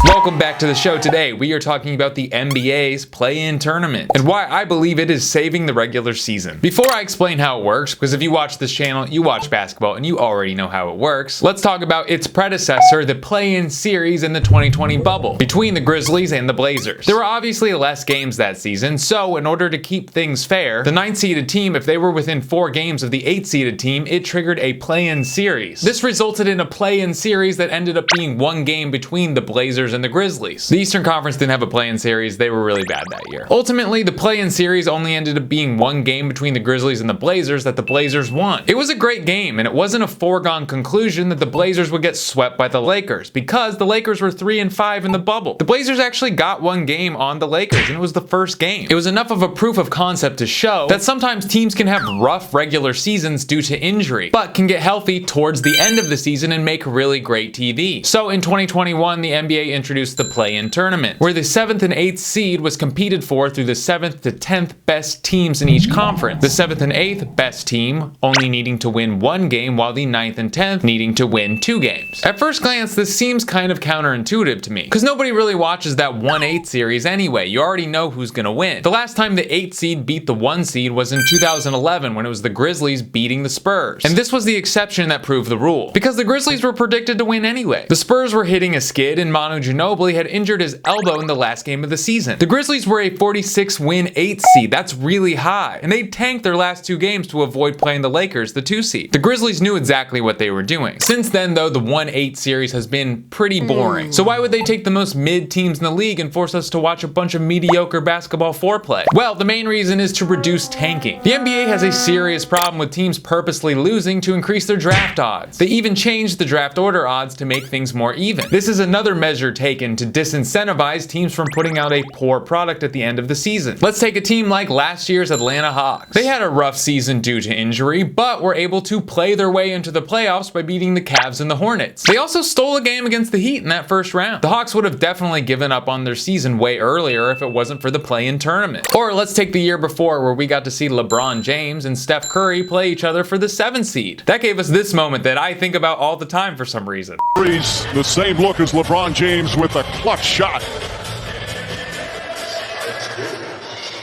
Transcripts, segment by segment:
Welcome back to the show. Today we are talking about the NBA's play-in tournament and why I believe it is saving the regular season. Before I explain how it works, because if you watch this channel, you watch basketball and you already know how it works, let's talk about its predecessor, the play-in series in the 2020 bubble between the Grizzlies and the Blazers. There were obviously less games that season, so in order to keep things fair, the 9th-seeded team, if they were within 4 games of the 8th-seeded team, it triggered a play-in series. This resulted in a play-in series that ended up being 1 game between the Blazers and the Grizzlies. The Eastern Conference didn't have a play-in series. They were really bad that year. Ultimately, the play-in series only ended up being 1 game between the Grizzlies and the Blazers that the Blazers won. It was a great game, and it wasn't a foregone conclusion that the Blazers would get swept by the Lakers because the Lakers were 3-5 in the bubble. The Blazers actually got 1 game on the Lakers, and it was the first game. It was enough of a proof of concept to show that sometimes teams can have rough regular seasons due to injury, but can get healthy towards the end of the season and make really great TV. So in 2021, the NBA introduced the play-in tournament, where the 7th and 8th seed was competed for through the 7th to 10th best teams in each conference. The 7th and 8th best team only needing to win 1 game, while the 9th and 10th needing to win 2 games. At first glance, this seems kind of counterintuitive to me, because nobody really watches that 1-8 series anyway. You already know who's gonna win. The last time the 8th seed beat the 1 seed was in 2011, when it was the Grizzlies beating the Spurs. And this was the exception that proved the rule, because the Grizzlies were predicted to win anyway. The Spurs were hitting a skid, and Manu Ginobili had injured his elbow in the last game of the season. The Grizzlies were a 46-win 8th seed. That's really high. And they tanked their last 2 games to avoid playing the Lakers, the 2 seed. The Grizzlies knew exactly what they were doing. Since then, though, the 1-8 series has been pretty boring. So why would they take the most mid teams in the league and force us to watch a bunch of mediocre basketball foreplay? Well, the main reason is to reduce tanking. The NBA has a serious problem with teams purposely losing to increase their draft odds. They even changed the draft order odds to make things more even. This is another measure taken to disincentivize teams from putting out a poor product at the end of the season. Let's take a team like last year's Atlanta Hawks. They had a rough season due to injury, but were able to play their way into the playoffs by beating the Cavs and the Hornets. They also stole a game against the Heat in that first round. The Hawks would have definitely given up on their season way earlier if it wasn't for the play-in tournament. Or let's take the year before, where we got to see LeBron James and Steph Curry play each other for the 7th seed. That gave us this moment that I think about all the time for some reason. The same look as LeBron James with a clutch shot.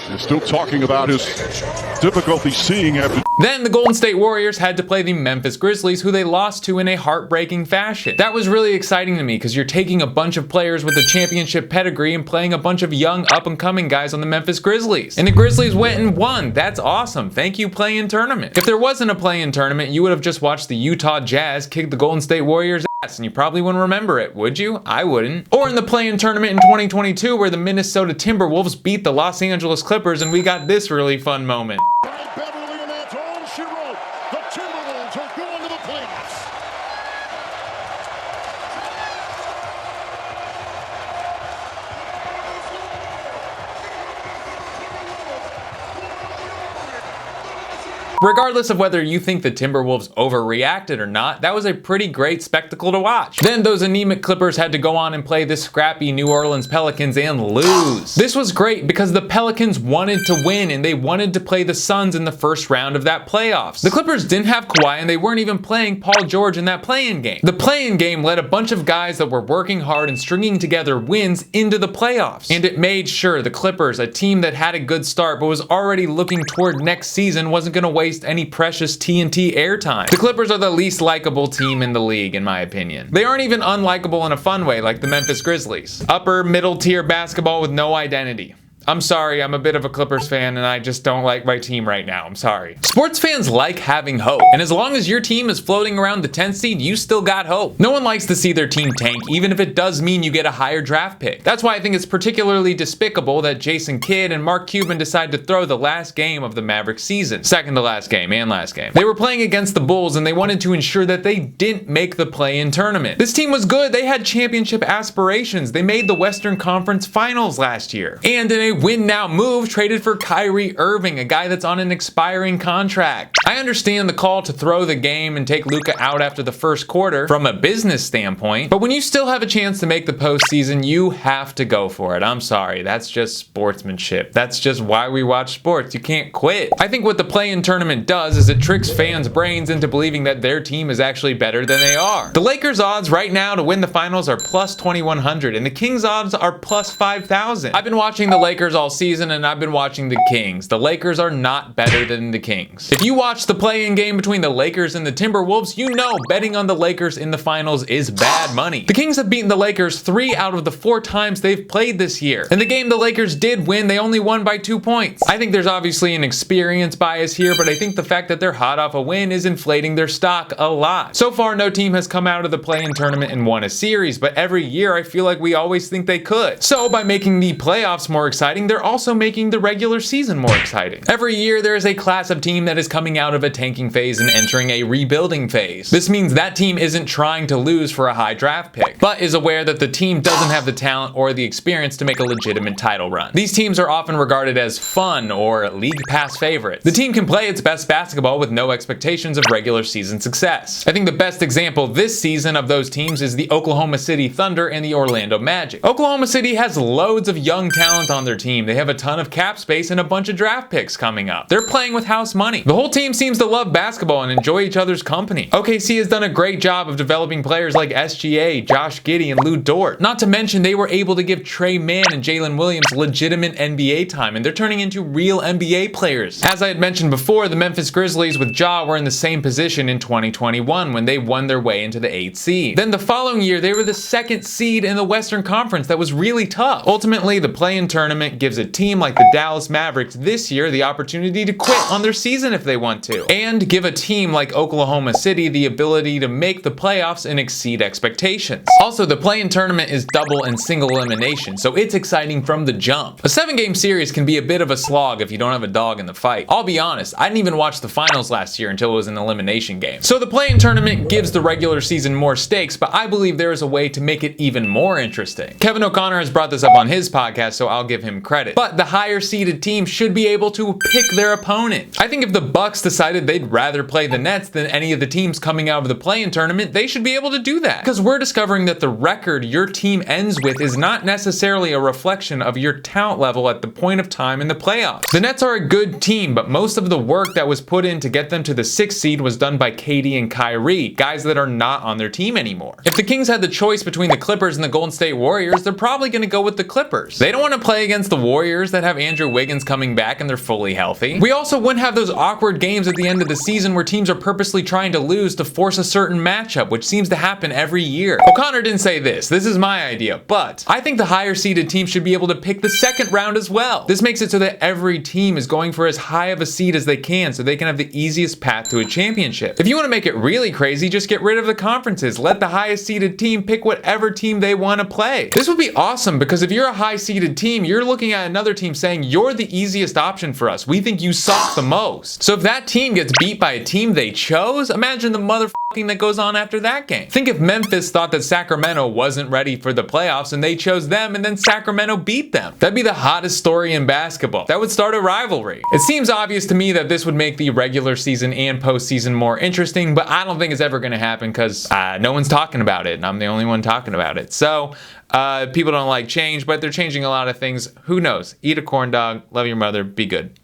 They're still talking about his difficulty seeing after. Then the Golden State Warriors had to play the Memphis Grizzlies, who they lost to in a heartbreaking fashion. That was really exciting to me, because you're taking a bunch of players with a championship pedigree and playing a bunch of young up-and-coming guys on the Memphis Grizzlies. And the Grizzlies went and won. That's awesome. Thank you, play-in tournament. If there wasn't a play-in tournament, you would have just watched the Utah Jazz kick the Golden State Warriors ass, and you probably wouldn't remember it, would you? I wouldn't. Or in the play-in tournament in 2022, where the Minnesota Timberwolves beat the Los Angeles Clippers, and we got this really fun moment. Regardless of whether you think the Timberwolves overreacted or not, that was a pretty great spectacle to watch. Then those anemic Clippers had to go on and play the scrappy New Orleans Pelicans and lose. This was great because the Pelicans wanted to win, and they wanted to play the Suns in the first round of that playoffs. The Clippers didn't have Kawhi, and they weren't even playing Paul George in that play-in game. The play-in game led a bunch of guys that were working hard and stringing together wins into the playoffs. And it made sure the Clippers, a team that had a good start but was already looking toward next season, wasn't going to waste any precious TNT airtime. The Clippers are the least likable team in the league, in my opinion. They aren't even unlikable in a fun way like the Memphis Grizzlies. Upper middle tier basketball with no identity. I'm sorry, I'm a bit of a Clippers fan and I just don't like my team right now. I'm sorry. Sports fans like having hope, and as long as your team is floating around the 10th seed, you still got hope. No one likes to see their team tank, even if it does mean you get a higher draft pick. That's why I think it's particularly despicable that Jason Kidd and Mark Cuban decided to throw the last game of the Mavericks season. Second to last game and last game. They were playing against the Bulls, and they wanted to ensure that they didn't make the play-in tournament. This team was good. They had championship aspirations. They made the Western Conference Finals last year. And in a win now move traded for Kyrie Irving, a guy that's on an expiring contract. I understand the call to throw the game and take Luka out after the first quarter from a business standpoint, but when you still have a chance to make the postseason, you have to go for it. I'm sorry, that's just sportsmanship. That's just why we watch sports. You can't quit. I think what the play-in tournament does is it tricks fans' brains into believing that their team is actually better than they are. The Lakers' odds right now to win the finals are plus 2100, and the Kings' odds are plus 5000. I've been watching the Lakers all season, and I've been watching the Kings. The Lakers are not better than the Kings. If you watch the play-in game between the Lakers and the Timberwolves, you know betting on the Lakers in the finals is bad money. The Kings have beaten the Lakers 3 out of the 4 times they've played this year. In the game the Lakers did win, they only won by 2 points. I think there's obviously an experience bias here, but I think the fact that they're hot off a win is inflating their stock a lot. So far, no team has come out of the play-in tournament and won a series, but every year I feel like we always think they could. So by making the playoffs more exciting, they're also making the regular season more exciting. Every year there is a class of team that is coming out of a tanking phase and entering a rebuilding phase. This means that team isn't trying to lose for a high draft pick, but is aware that the team doesn't have the talent or the experience to make a legitimate title run. These teams are often regarded as fun or league pass favorites. The team can play its best basketball with no expectations of regular season success. I think the best example this season of those teams is the Oklahoma City Thunder and the Orlando Magic. Oklahoma City has loads of young talent on their team. They have a ton of cap space and a bunch of draft picks coming up. They're playing with house money. The whole team seems to love basketball and enjoy each other's company. OKC has done a great job of developing players like SGA, Josh Giddey, and Lou Dort. Not to mention they were able to give Trey Mann and Jalen Williams legitimate NBA time, and they're turning into real NBA players. As I had mentioned before, the Memphis Grizzlies with Ja were in the same position in 2021 when they won their way into the 8th seed. Then the following year, they were the 2nd seed in the Western Conference. That was really tough. Ultimately, the play-in tournament gives a team like the Dallas Mavericks this year the opportunity to quit on their season if they want to, and give a team like Oklahoma City the ability to make the playoffs and exceed expectations. Also, the play-in tournament is double and single elimination, so it's exciting from the jump. A 7-game series can be a bit of a slog if you don't have a dog in the fight. I'll be honest, I didn't even watch the finals last year until it was an elimination game. So the play-in tournament gives the regular season more stakes, but I believe there is a way to make it even more interesting. Kevin O'Connor has brought this up on his podcast, so I'll give him credit. But the higher seeded team should be able to pick their opponent. I think if the Bucks decided they'd rather play the Nets than any of the teams coming out of the play-in tournament, they should be able to do that. Because we're discovering that the record your team ends with is not necessarily a reflection of your talent level at the point of time in the playoffs. The Nets are a good team, but most of the work that was put in to get them to the 6th seed was done by KD and Kyrie, guys that are not on their team anymore. If the Kings had the choice between the Clippers and the Golden State Warriors, they're probably going to go with the Clippers. They don't want to play against the Warriors that have Andrew Wiggins coming back and they're fully healthy. We also wouldn't have those awkward games at the end of the season where teams are purposely trying to lose to force a certain matchup, which seems to happen every year. O'Connor didn't say this is my idea, but I think the higher seeded team should be able to pick the 2nd round as well. This makes it so that every team is going for as high of a seed as they can so they can have the easiest path to a championship. If you want to make it really crazy, just get rid of the conferences. Let the highest seeded team pick whatever team they want to play. This would be awesome because if you're a high seeded team, you're looking at another team saying, you're the easiest option for us. We think you suck the most. So if that team gets beat by a team they chose, imagine the motherfucking that goes on after that game. Think if Memphis thought that Sacramento wasn't ready for the playoffs and they chose them and then Sacramento beat them. That'd be the hottest story in basketball. That would start a rivalry. It seems obvious to me that this would make the regular season and postseason more interesting, but I don't think it's ever going to happen because no one's talking about it and I'm the only one talking about it. So people don't like change, but they're changing a lot of things. Who knows? Eat a corn dog, love your mother, be good.